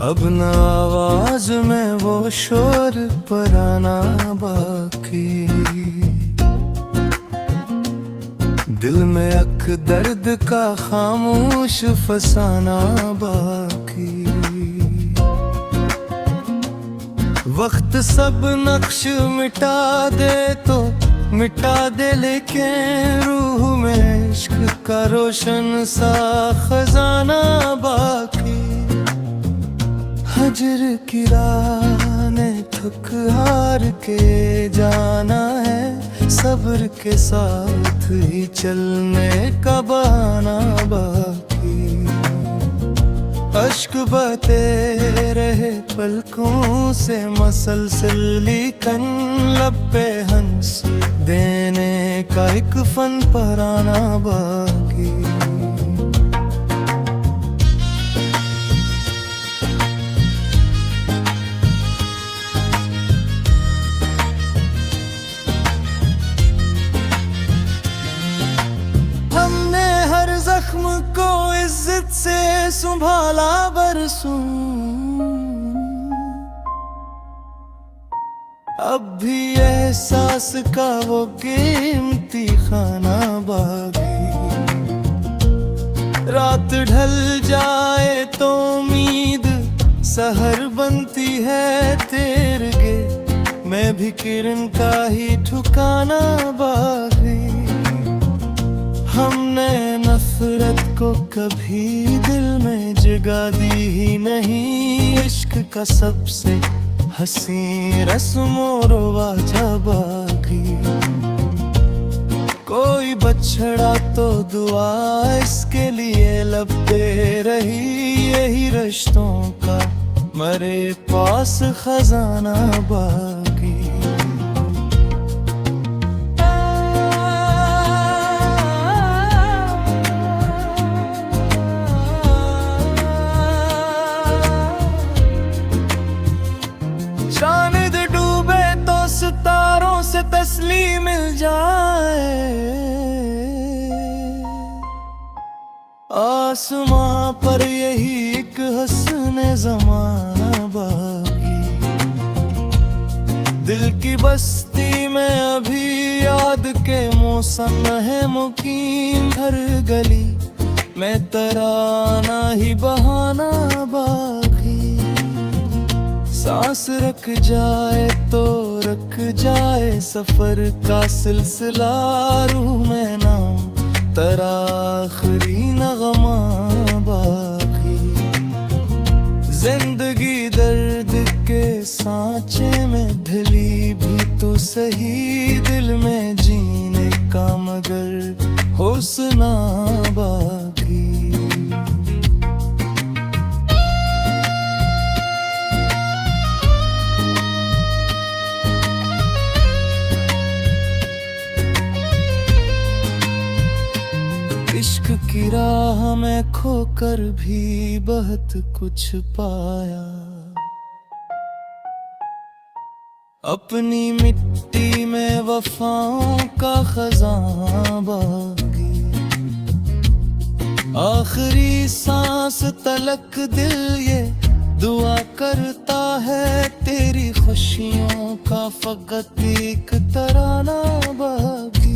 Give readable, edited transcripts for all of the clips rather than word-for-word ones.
अब न आवाज में वो शोर पराना बाकी, दिल में अक दर्द का खामोश फसाना बाकी। वक्त सब नक्श मिटा दे तो मिटा दे, लेकिन रूह में इश्क का रोशन सा खजाना बाकी। हजर की राह ने थक हार के जाना है, सब्र के साथ ही चलने का बहाना बाकी। अश्क बहते रहे पलकों से मसलसल, लेकिन लब पे हंस देने का एक फन पराना बाकी। जख्म को इज्जत से संभाला बरसों, अब भी एहसास का वो कीमती खाना बाकी। रात ढल जाए तो उम्मीद सहर बनती है तेरे, मैं भी किरण का ही ठिकाना बाकी। हमने नफरत को कभी दिल में जगा दी ही नहीं, इश्क का सबसे हंसी रस्मो रवाजा बाकी। कोई बछड़ा तो दुआ इसके लिए लब दे रही, यही रिश्तों का मरे पास खजाना बाकी। चांद डूबे तो सितारों से तसली मिल जाए, आसमां पर यही एक हस्न ज़माना बाकी। दिल की बस्ती में अभी याद के मौसम है मुकीम, हर गली में तराना ही बहाना बाकी। सांस रख जाए तो रख जाए सफर का सिलसिला, रूह में नाम तेरा आखिरी नगमा बाकी। जिंदगी दर्द के सांचे में ढली भी तो सही, दिल में जीने का मगर हौसला बाकी। इश्क की राह में खोकर भी बहुत कुछ पाया, अपनी मिट्टी में वफाओं का खजाना बाकी। आखिरी सांस तलक दिल ये दुआ करता है, तेरी खुशियों का फकत एक तराना बाकी।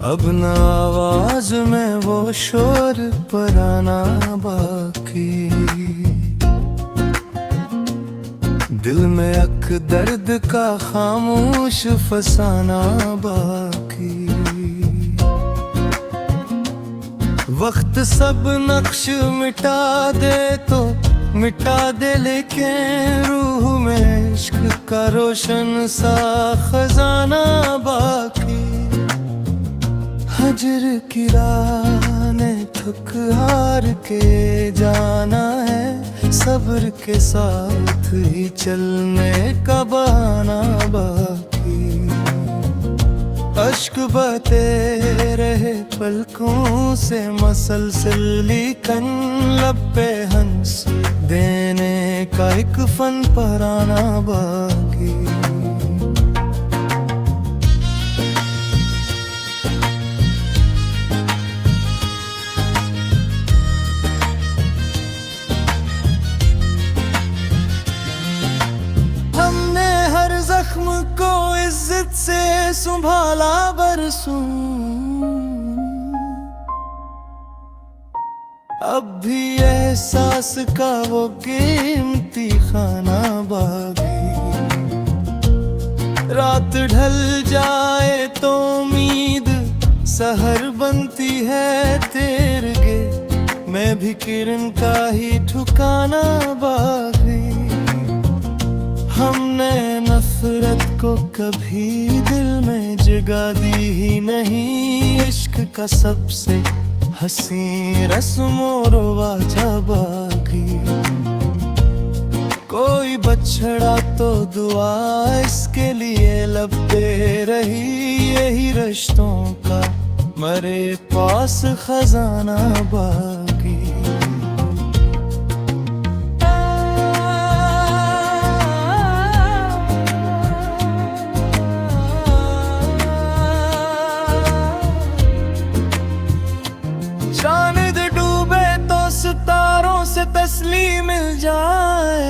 अब न आवाज में वो शोर पराना बाकी, दिल में अक दर्द का खामोश फसाना बाकी। वक्त सब नक्श मिटा दे तो मिटा दे, लेकिन रूह में इश्क का रोशन सा खजाना बाकी। हजर की राह ने थक हार के जाना है, सब्र के साथ ही चलने का बहाना बाकी। अश्क बहते रहे पलकों से मसलसल, लेकिन लब पे हंस देने का एक फन पराना बाकी। हमने हर जख्म को इज्जत से संभाला बरसों, अब भी एहसास का वो कीमती खाना बाकी। रात ढल जाए तो उम्मीद सहर बनती है तेरे, मैं भी किरण का ही ठिकाना बाकी। हमने नफरत को कभी दिल में जगा दी ही नहीं, इश्क का सबसे हंसी रस्मों रवाजा बाकी। कोई बछड़ा तो दुआ इसके लिए लब पे रही, यही रिश्तों का मरे पास खजाना बाकी। चांद डूबे तो सितारों से तसली मिल जाए,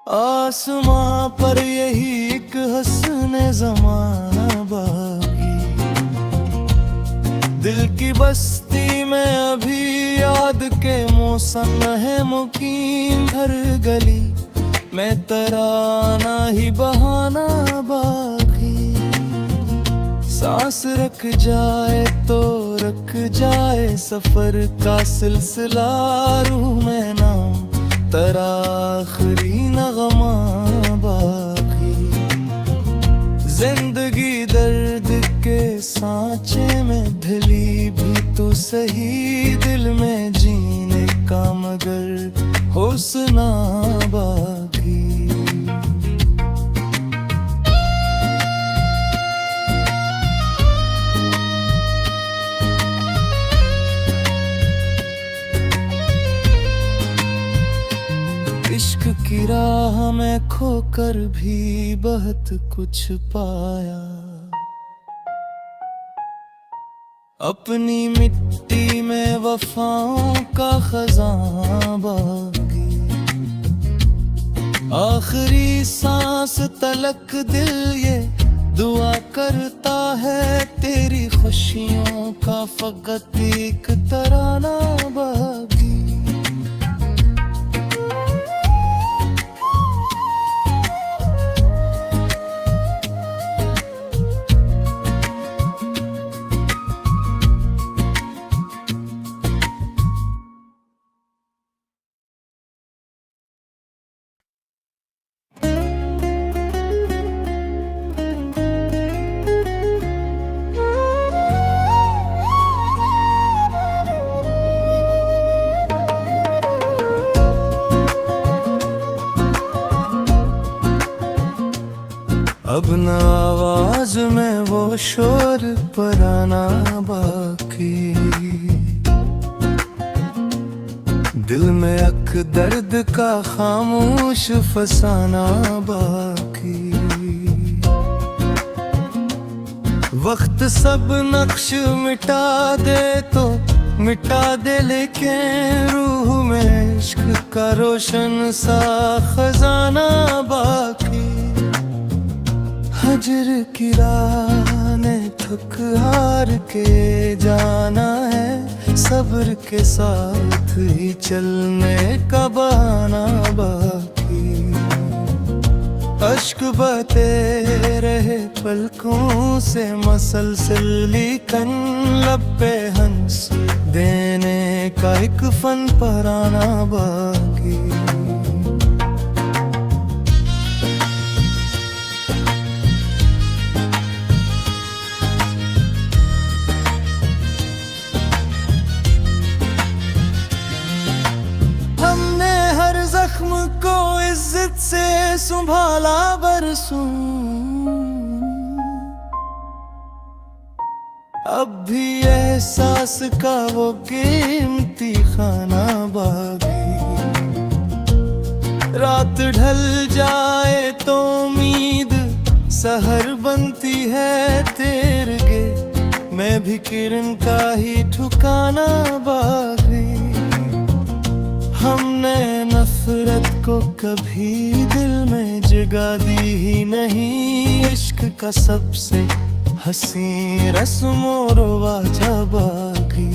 आसमां पर यही एक हस्न जमाना बाकी। दिल की बस्ती में अभी याद के मौसम है मुकीम, हर गली में तराना ही बहाना बाकी। सांस रख जाए तो रख जाए सफर का सिलसिला, रूह में नाम तेरा आखिरी नगमा बाकी। जिंदगी दर्द के सांचे में ढली भी तो सही, दिल में जीने का मगर हौसला बाकी। इश्क की राह में खोकर भी बहुत कुछ पाया, अपनी मिट्टी में वफाओं का खजाना बाकी। आखिरी सांस तलक दिल ये दुआ करता है, तेरी खुशियों का फकत एक तराना बाकी। अब न आवाज में वो शोर पराना बाकी, दिल में अक दर्द का खामोश फसाना बाकी। वक्त सब नक्श मिटा दे तो मिटा दे, लेकिन रूह में इश्क का रोशन सा खजाना बाकी। हजर की राह ने थक हार के जाना है, सब्र के साथ ही चलने का बहाना बाकी। अश्क बहते रहे पलकों से मसलसल, लेकिन लब पे हंस देने का एक फन पराना बाकी। संभाला बरसों, अब भी एहसास का वो कीमती खाना बाकी। रात ढल जाए तो उम्मीद सहर बनती है तेरे गे, मैं भी किरण का ही ठिकाना बाकी। हमने नफरत को कभी दिल में जगा दी ही नहीं, इश्क का सबसे हंसी रस्मों रवाजा बाकी।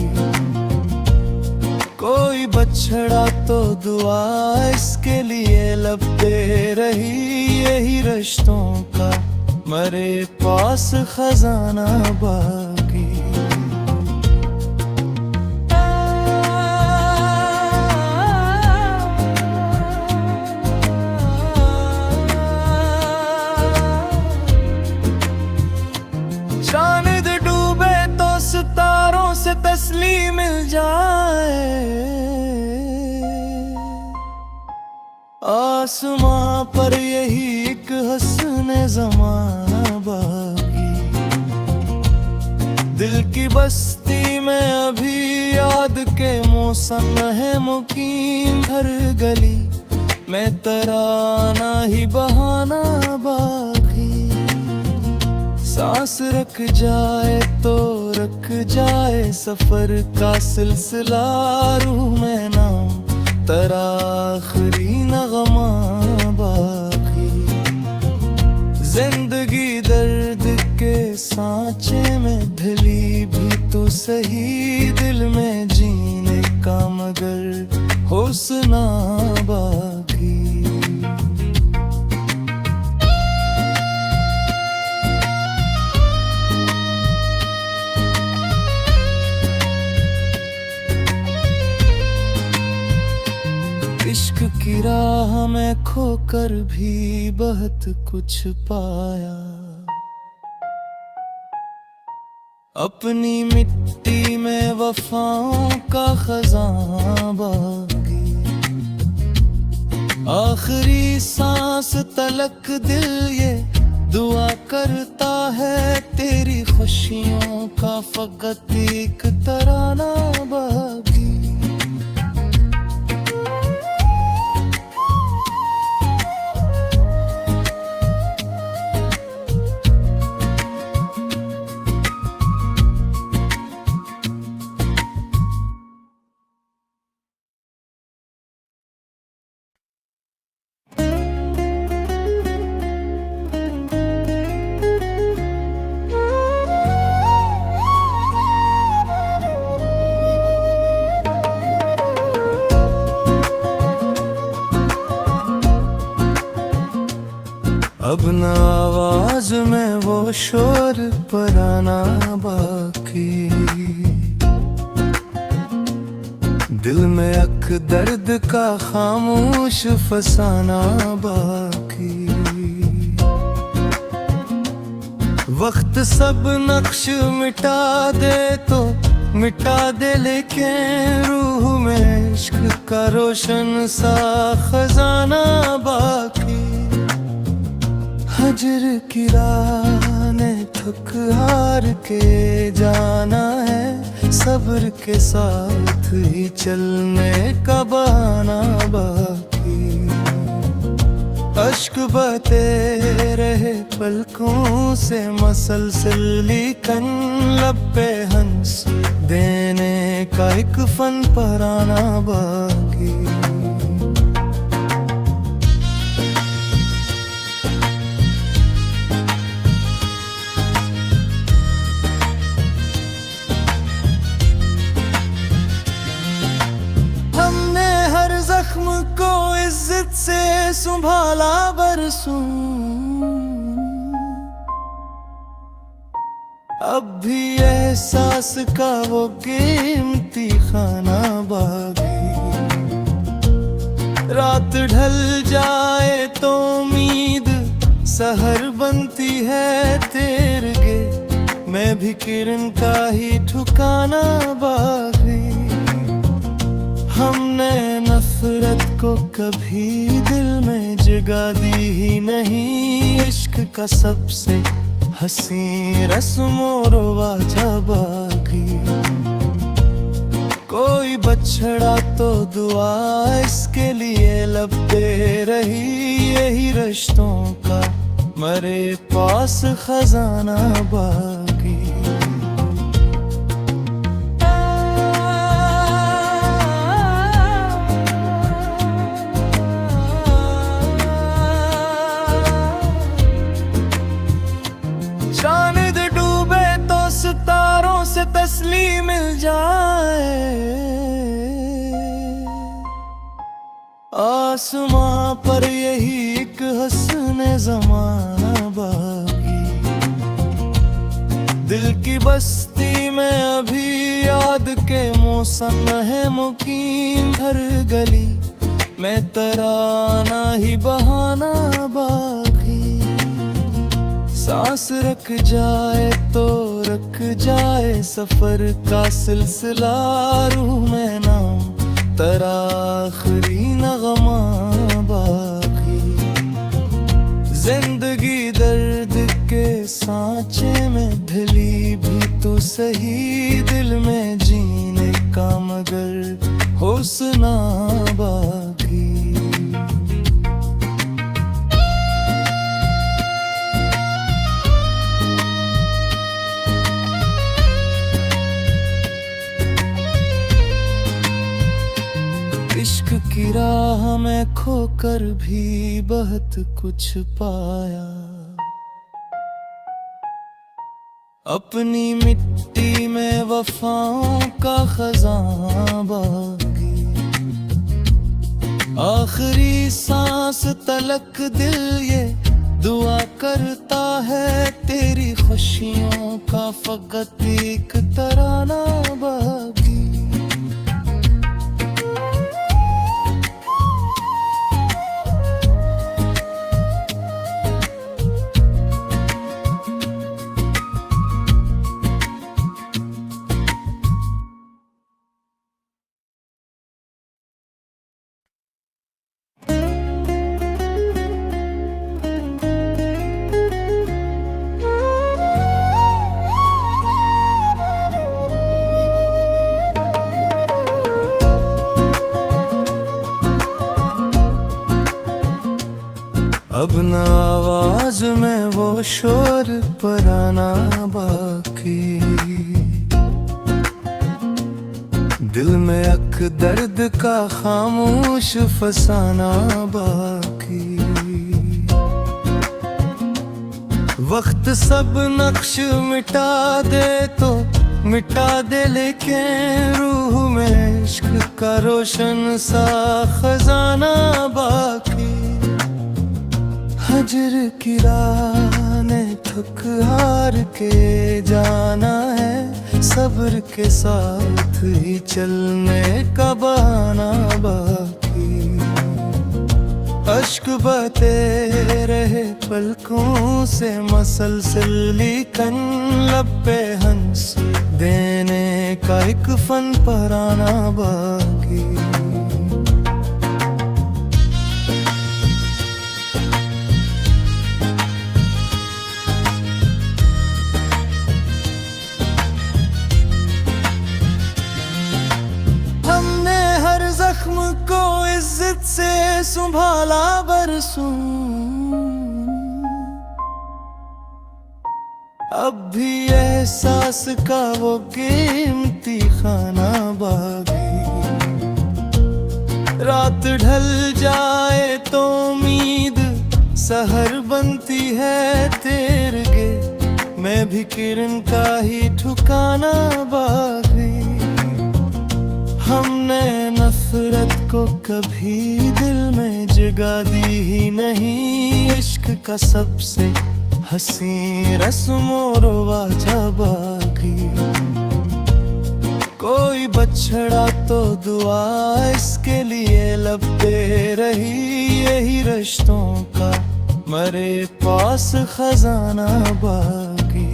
कोई बछड़ा तो दुआ इसके लिए लपटे रही, यही रिश्तों का मरे पास खजाना बाकी। चांद डूबे तो सितारों से तसली मिल जाए, आसमां पर यही एक हस्न जमाना बाकी। दिल की बस्ती में अभी याद के मौसम है मुकीम, हर गली में तराना ही बहाना बाकी। सांस रख जाए तो रख जाए सफर का सिलसिला, रूह में नाम तेरा आखिरी नगमा बाकी। जिंदगी दर्द के सांचे में ढली भी तो सही, दिल में जीने का मगर हौसला बाकी। इश्क की राह में खोकर भी बहुत कुछ पाया, अपनी मिट्टी में वफाओं का खजाना बाकी। आखिरी सांस तलक दिल ये दुआ करता है, तेरी खुशियों का फकत एक तराना बाकी। अब न आवाज में वो शोर पराना बाकी, दिल में अक दर्द का खामोश फसाना बाकी। वक्त सब नक्श मिटा दे तो मिटा दे, लेकिन रूह में इश्क का रोशन सा खजाना बाकी। हजर की राह ने थक हार के जाना है, सब्र के साथ ही चलने का बहाना बाकी। अश्क बहते रहे पलकों से मसलसल, लेकिन लब पे हंस देने का एक फन पराना बाकी। जख्म को इज्जत से संभाला बरसों, अब भी एहसास का वो कीमती खाना बाकी। रात ढल जाए तो उम्मीद सहर बनती है तेरे गे, मैं भी किरण का ही ठिकाना बाकी। हमने नफरत को कभी दिल में जगा दी ही नहीं, इश्क का सबसे हसी रस्मों रवाजा बाकी। कोई बछड़ा तो दुआ इसके लिए लब दे रही, यही रिश्तों का मरे पास खजाना बाकी। चांद डूबे तो सितारों से तसली मिल जाए, आसमां पर यही एक हस्न ज़माना बाकी। दिल की बस्ती में अभी याद के मौसम है मुकीम, हर गली में तराना ही बहाना बाकी। सांस रख जाए तो रख जाए सफर का सिलसिला, रूह में नाम तेरा आखिरी नगमा बाकी। जिंदगी दर्द के सांचे में ढली भी तो सही, दिल में जीने का मगर हौसला बाकी। इश्क की राह में खोकर भी बहुत कुछ पाया, अपनी मिट्टी में वफाओं का खजाना बाकी। आखिरी सांस तलक दिल ये दुआ करता है, तेरी खुशियों का फकत एक तराना बाकी। अब न आवाज में वो शोर पराना बाकी, दिल में अक दर्द का खामोश फसाना बाकी। वक्त सब नक्श मिटा दे तो मिटा दे, लेकिन रूह में इश्क का रोशन सा खजाना बाकी। हजर की राह ने थक हार के जाना है, सब्र के साथ ही चलने का बहाना बाकी। अश्क बहते रहे पलकों से मसलसल, लेकिन लब पे हंस देने का एक फन पराना बाकी। जख्म को इज्जत से संभाला बरसों, अब भी एहसास का वो कीमती खाना बाकी। रात ढल जाए तो उम्मीद सहर बनती है, तेरे मैं भी किरण का ही ठिकाना बाकी। हमने नफरत को कभी दिल में जगा दी ही नहीं, इश्क का सबसे हसी रस्मों रवाजा बाकी। कोई बछड़ा तो दुआ इसके लिए लब दे रही, यही रिश्तों का मरे पास खजाना बाकी।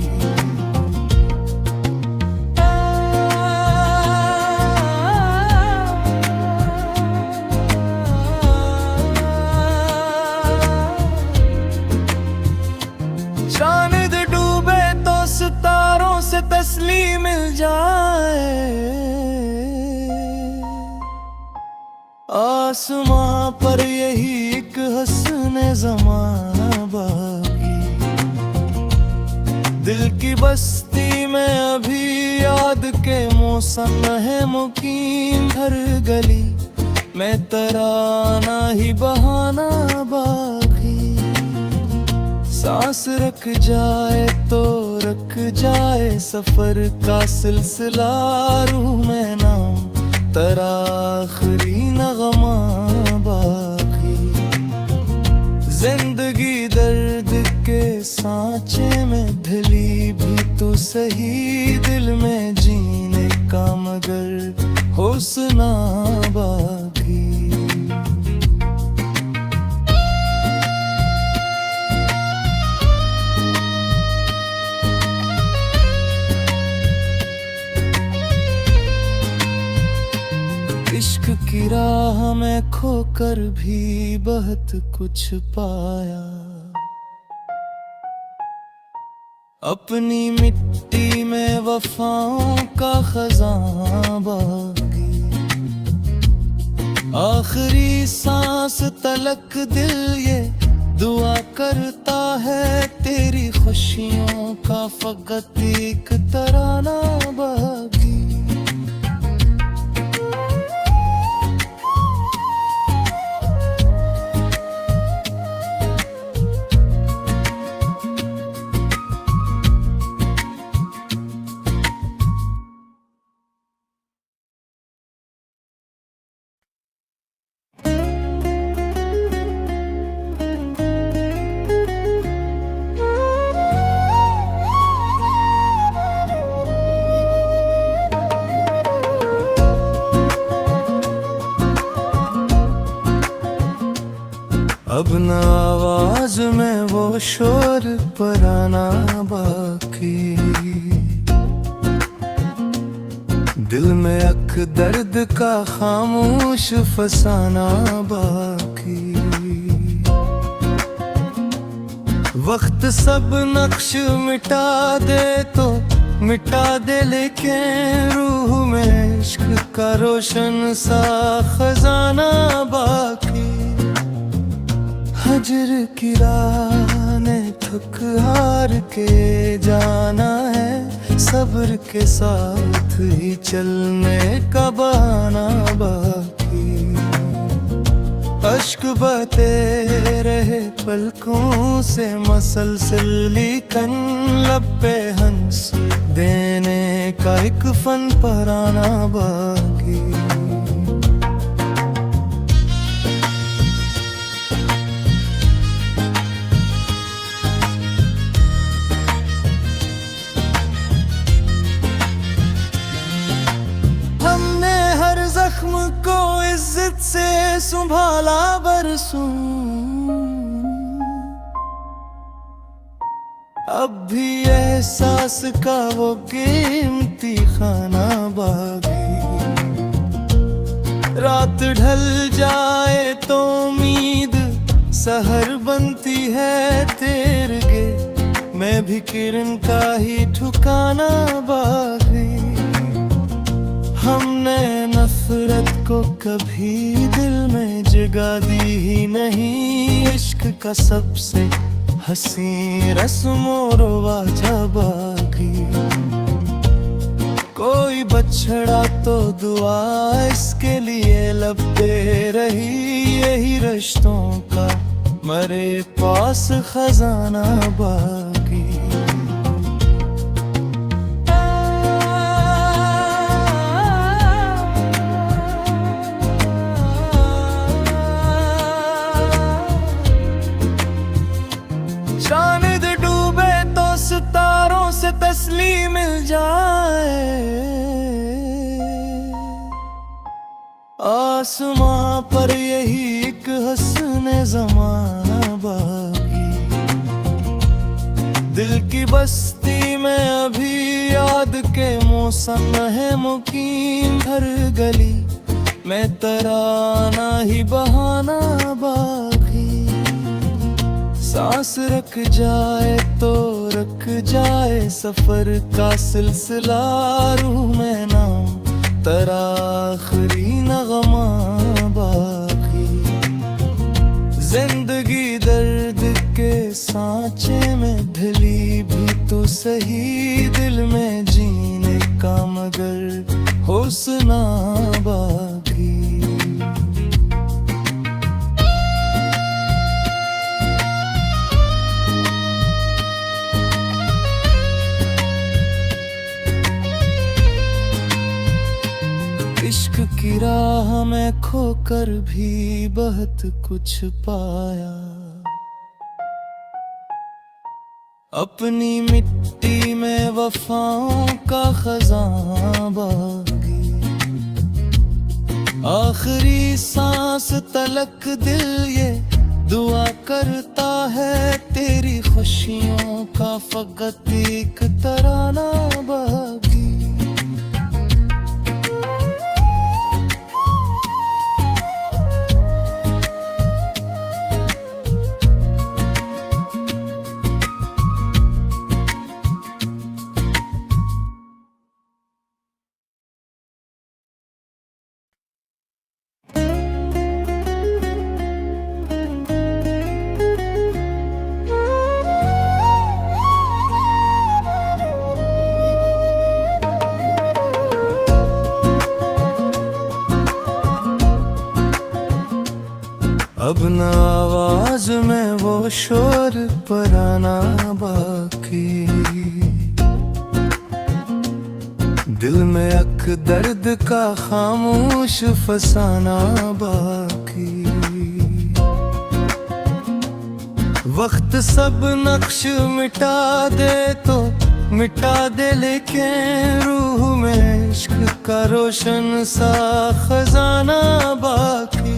तसली मिल जाए, आसमां पर यही एक हस्ने ज़माना बाकी। दिल की बस्ती में अभी याद के मौसम है मुकीम, हर गली में तराना ही बहाना बाकी। सांस रख जाए तो रख जाए सफर का सिलसिला, रूह में नाम तेरा आखिरी नगमा बाकी। जिंदगी दर्द के सांचे में ढली भी तो सही, दिल में जीने का मगर हौसला बाकी। इश्क की राह में खोकर भी बहुत कुछ पाया, अपनी मिट्टी में वफाओं का खजाना बाकी। आखिरी सांस तलक दिल ये दुआ करता है, तेरी खुशियों का फकत एक तराना बाकी। अब न आवाज में वो शोर पराना बाकी। दिल में अक दर्द का खामोश फसाना बाकी। वक्त सब नक्श मिटा दे तो मिटा दे, लेकिन रूह में इश्क का रोशन सा खजाना बाकी। हजर की राह ने थक हार के जाना है, सब्र के साथ ही चलने का बहाना बाकी। अश्क बहते रहे पलकों से मसलसल, लेकिन लब पे हंस देने का एक फन पराना बाकी। जख्म को इज्जत से संभाला बरसों, अब भी एहसास का वो कीमती खाना बाकी। रात ढल जाए तो उम्मीद सहर बनती है, तेरे मैं भी किरण का ही ठिकाना बाकी। हमने नफरत को कभी दिल में जगा दी ही नहीं, इश्क का सबसे हंसी रस्मों रवाजा बाकी। कोई बछड़ा तो दुआ इसके लिए लब दे रही, यही रिश्तों का मरे पास खजाना बाकी। चांद डूबे तो सितारों से तसली मिल जाए, आसमां पर यही एक हस्ने ज़माना बाकी। दिल की बस्ती में अभी याद के मौसम है मुकीम, हर गली में तराना ही बहाना बाकी। सांस रख जाए तो रुक जाए सफर का सिलसिला, रूह में नाम तेरा आखिरी नगमा बाकी। जिंदगी दर्द के सांचे में ढली भी तो सही, दिल में जीने का मगर हुस्ना बाकी। इश्क की राह में खोकर भी बहुत कुछ पाया, अपनी मिट्टी में वफाओं का खजां बाकी। आखिरी सांस तलक दिल ये दुआ करता है, तेरी खुशियों का फकत एक तराना बाकी। अब न आवाज में वो शोर पराना बाकी, दिल में अक दर्द का खामोश फसाना बाकी। वक्त सब नक्श मिटा दे तो मिटा दे, लेकिन रूह में इश्क का रोशन सा खजाना बाकी।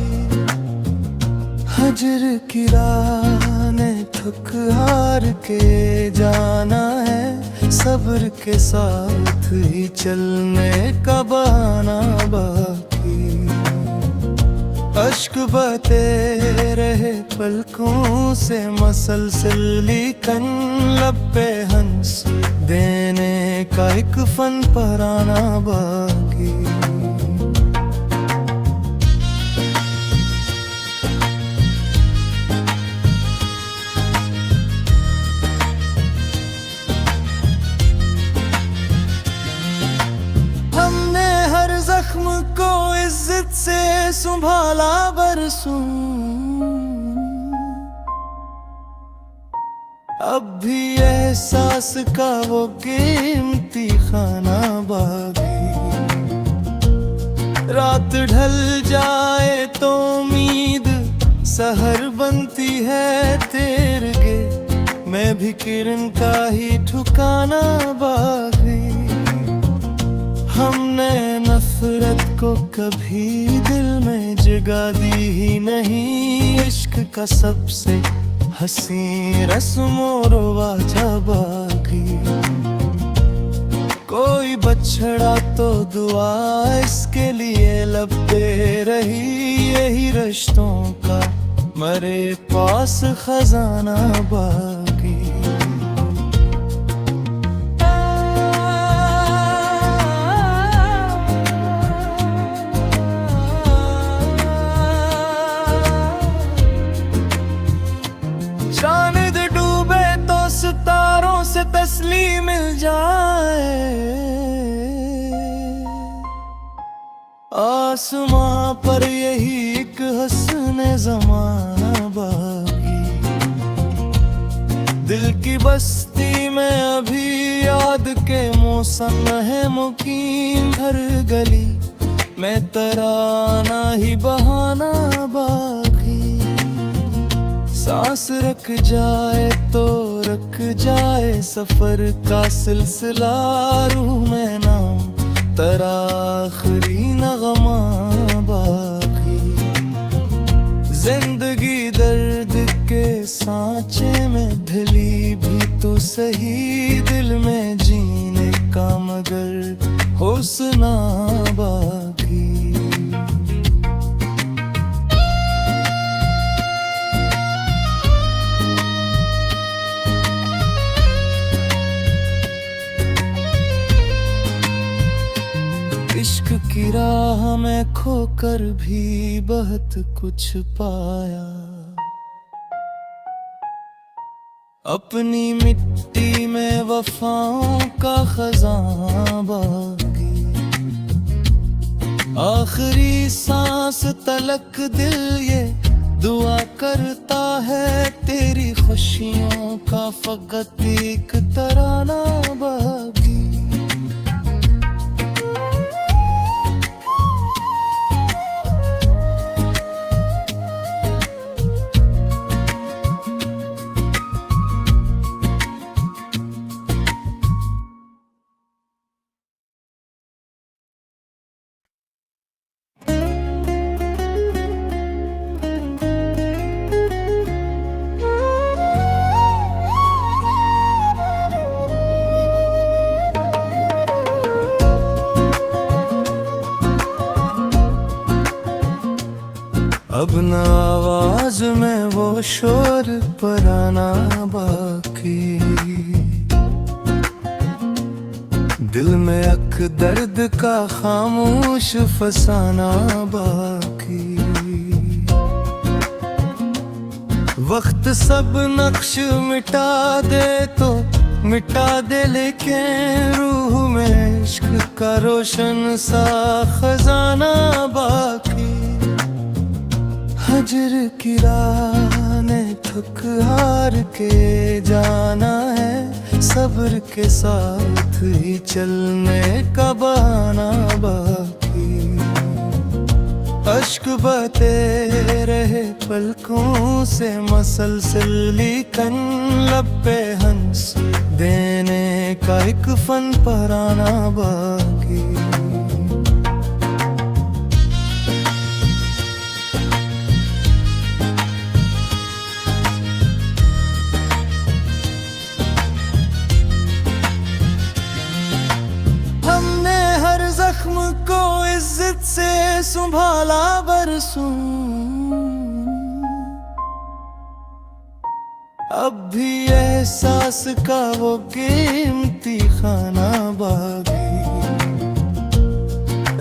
हजर की राह ने थक हार के जाना है, सब्र के साथ ही चलने का बहाना बाकी। अश्क बहते रहे पलकों से मसलसल, लेकिन लब पे हंस देने का एक फन पराना बाकी। जख्म को इज्जत से संभाला बरसों, अब भी एहसास का वो कीमती खाना बाकी। रात ढल जाए तो उम्मीद सहर बनती है तेरे, मैं भी किरण का ही ठिकाना बाकी। हमने नफरत को कभी दिल में जगा दी ही नहीं, इश्क का सबसे हंसी रस्मो रवाजा बाकी। कोई बछड़ा तो दुआ इसके लिए लब पे रही, यही रिश्तों का मरे पास खजाना बाकी। चांद डूबे तो सितारों से तसली मिल जाए, आसमां पर यही एक हस्न ज़माना बाकी। दिल की बस्ती में अभी याद के मौसम है मुकीम, हर गली में तराना ही बहाना बाकी। सांस रख जाए तो रख जाए सफर का सिलसिला, रूह में नाम तेरा आखिरी नगमा बाकी। जिंदगी दर्द के सांचे में ढली भी तो सही, दिल में जीने का मगर हुस्ना बाकी। की राह में खोकर भी बहुत कुछ पाया। अपनी मिट्टी में वफाओं का खजाना बाकी, आखिरी सांस तलक दिल ये दुआ करता है, तेरी खुशियों का फकत एक तराना बाकी। अब न आवाज में वो शोर पराना बाकी, दिल में अक दर्द का खामोश फसाना बाकी। वक्त सब नक्श मिटा दे तो मिटा दे, लेकिन रूह में इश्क का रोशन सा खजाना बाकी। हजर की राह ने थक हार के जाना है, सब्र के साथ ही चलने का बहाना बाकी। अश्क बहते रहे पलकों से मसलसल, लेकिन लब पे हंस देने का एक फन पराना बाकी। जख्म को इज्जत से संभाला बरसों, अब भी एहसास का वो कीमती खाना बाकी।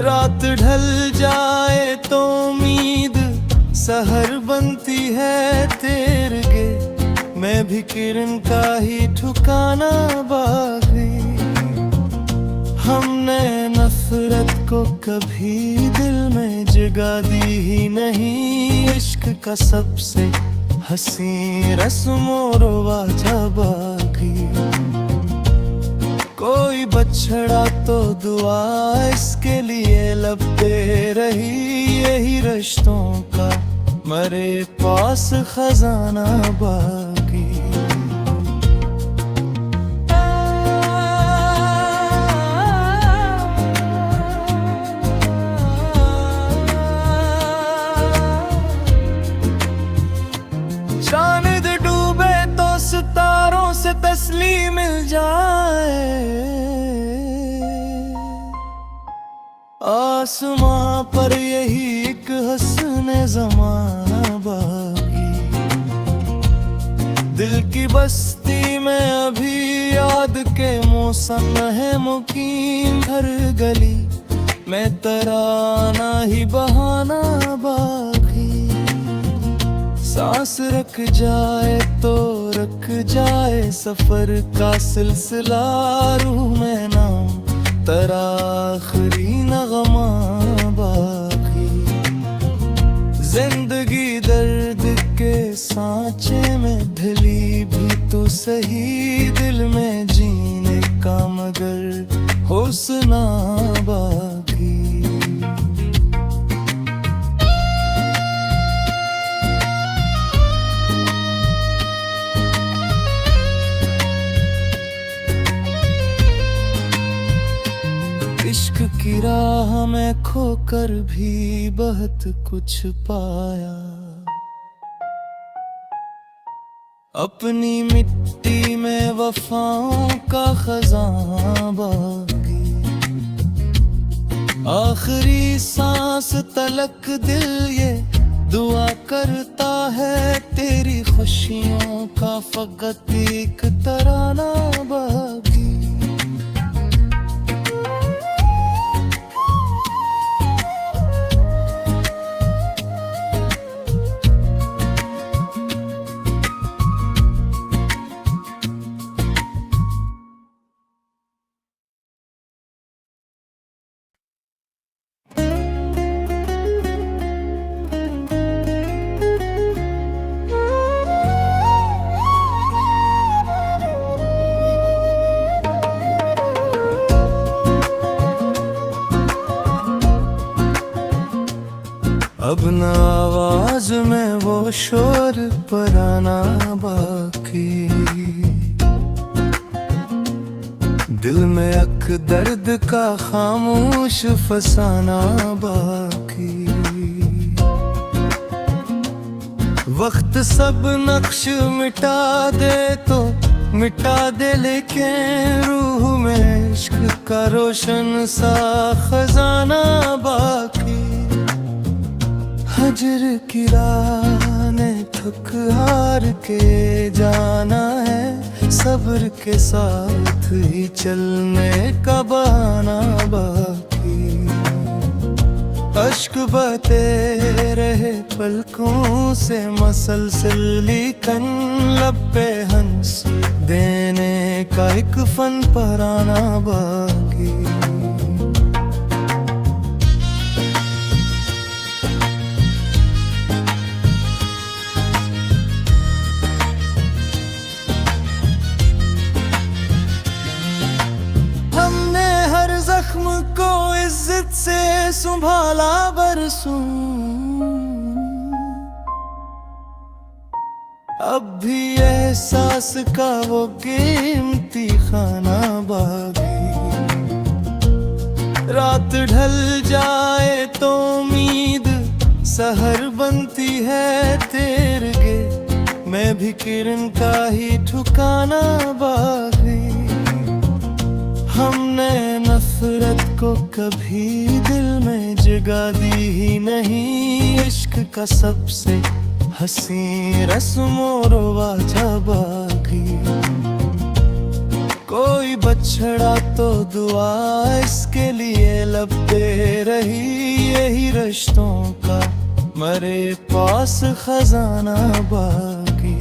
रात ढल जाए तो उम्मीद सहर बनती है, तेरे मैं भी किरण का ही ठिकाना बाकी। हमने नफरत को कभी दिल में जगा दी ही नहीं, इश्क का सबसे हंसी रस्मों रवाजा बाकी। कोई बछड़ा तो दुआ इसके लिए लब पे रही, यही रिश्तों का मरे पास खजाना बाकी। चांद डूबे तो सितारों से तस्लीम मिल जाए, आसमां पर यही एक हस्ने ज़माना बाकी। दिल की बस्ती में अभी याद के मौसम है मुकीम, हर गली में तराना ही बहाना बाकी। सांस रख जाए तो रख जाए सफर का सिलसिला, रूह में नाम तेरा आखिरी नगमा बाकी। जिंदगी दर्द के सांचे में ढली भी तो सही, दिल में जीने का मगर हौसला बाकी। इश्क की राह में खोकर भी बहुत कुछ पाया। अपनी मिट्टी में वफाओं का खजाना बाकी, आखिरी सांस तलक दिल ये दुआ करता है, तेरी खुशियों का फकत एक तराना बाकी। अब न आवाज में वो शोर पर आना बाकी, दिल में अक दर्द का खामोश फसाना बाकी। वक्त सब नक्श मिटा दे तो मिटा दे, लेकिन रूह में इश्क का रोशन सा खजाना बाकी। हजर की राह ने थक हार के जाना है, सब्र के साथ ही चलने का बहाना बाकी। अश्क बहते रहे पलकों से मसलसल, लेकिन लब पे हंस देने का एक फन पराना बाकी। हमने हर जख्म को इज्जत से संभाला बरसों, अब भी एहसास का वो कीमती खाना बाकी। रात ढल जाए तो उम्मीद सहर बनती है तेरगे, मैं भी किरण का ही ठिकाना बाकी। हमने नफरत को कभी दिल में जगा दी ही नहीं, इश्क का सबसे हंसी रस्मों रवाजा बाकी। कोई बछड़ा तो दुआ इसके लिए लब दे रही, यही रिश्तों का मरे पास खजाना बाकी।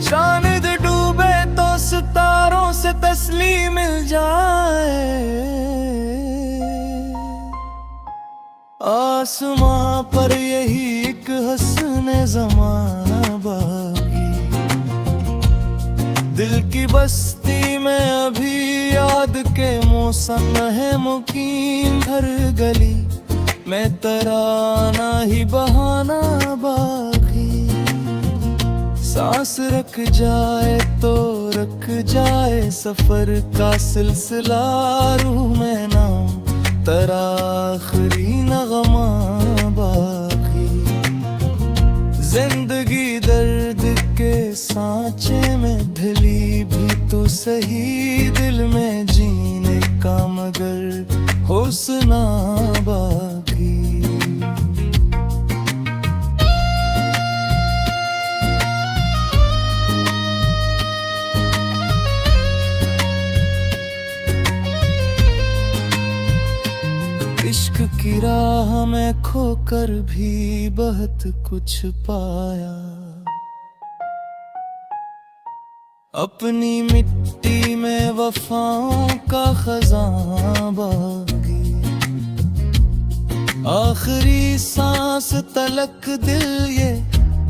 चांद डूबे तो सितारों से तस्लीम मिल जाए, आसमां पर यही एक हस्ने ज़माना बाकी। दिल की बस्ती में अभी याद के मौसम है मुकीम, हर गली में तराना ही बहाना बाकी। सांस रख जाए तो रख जाए सफर का सिलसिला, रूह में नाम तेरा आखिरी नगमा बाकी। जिंदगी दर्द के सांचे में ढली भी तो सही, दिल में जीने का मगर हुस्ना बाकी। इश्क की राह में खोकर भी बहुत कुछ पाया, अपनी मिट्टी में वफाओं का खजाना बाकी। आखिरी सांस तलक दिल ये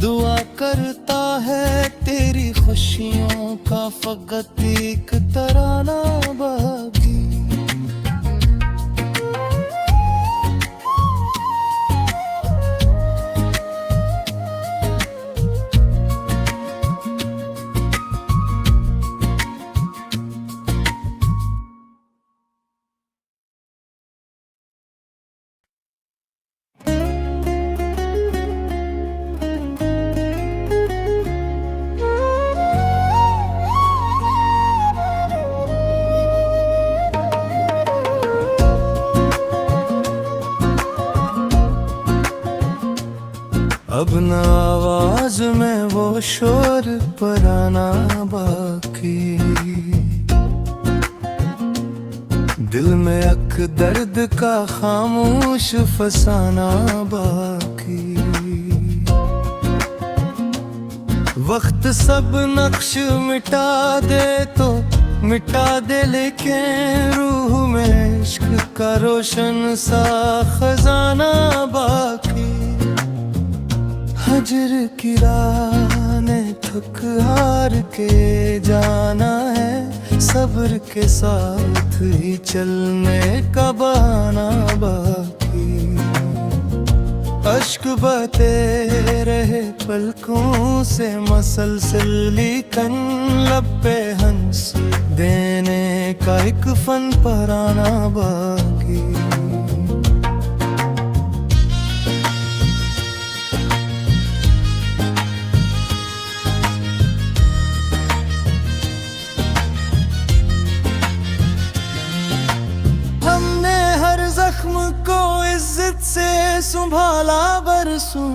दुआ करता है, तेरी खुशियों का फकत एक तराना बाकी। अब न आवाज में वो शोर पर आना बाकी, दिल में अक दर्द का खामोश फसाना बाकी। वक्त सब नक्श मिटा दे तो मिटा दे, लेकिन रूह में इश्क का रोशन सा खजाना बाकी। फजर की राह ने थक हार के जाना है, सब्र के साथ ही चलने का बहाना बाकी। अश्क बहते रहे पलकों से मसलसल, लेकिन लब पे हंस देने का एक फन पराना बाकी। हमने हर जख्म को इज्जत से संभाला बरसों,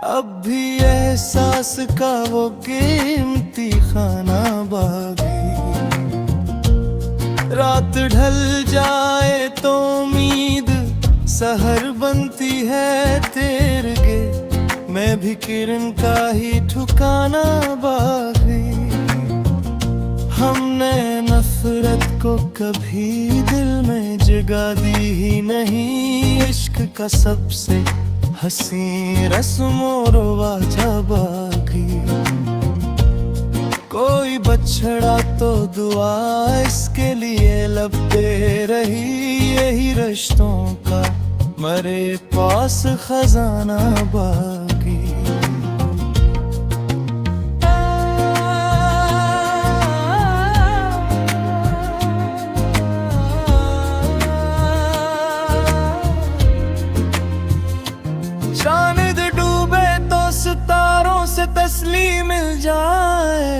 अब भी एहसास का वो कीमती खाना बाकी। रात ढल जाए तो उम्मीद सहर बनती है तेरे, मैं भी किरण का ही ठिकाना बाकी। हमने नफरत को कभी दिल में जगा दी ही नहीं, इश्क का सबसे हंसी रस्मों रवाजा बाकी। कोई बछड़ा तो दुआ इसके लिए लपटे रही, यही रिश्तों का मरे पास खजाना बाकी। चांद डूबे तो सितारों से तसली मिल जाए,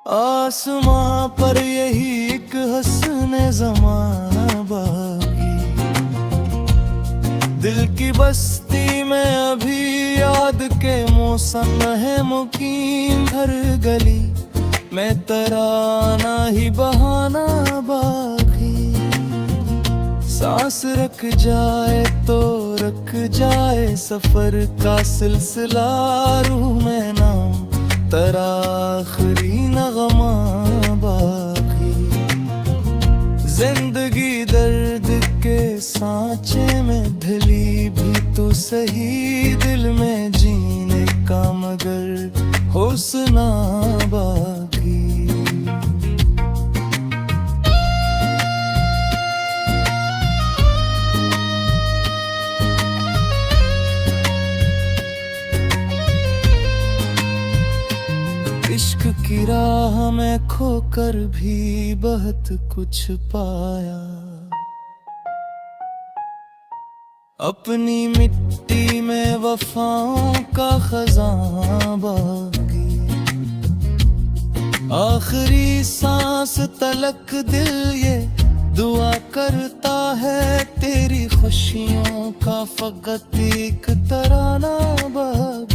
आसमां पर यही एक हस्ने ज़माना बाकी। दिल की बस्ती में अभी याद के मौसम है मुकीम, हर गली में तराना ही बहाना बाकी। सांस रख जाए तो रख जाए सफर का सिलसिला, रूह में नाम तेरा आखिरी नगमा बाकी। जिंदगी दर्द के सांचे में ढली भी तो सही, दिल में जीने का मगर हौसला बाकी। इश्क की राह में खोकर भी बहुत कुछ पाया, अपनी मिट्टी में वफाओं का खजाना बाकी। आखिरी सांस तलक दिल ये दुआ करता है, तेरी खुशियों का फकत एक तराना बाकी।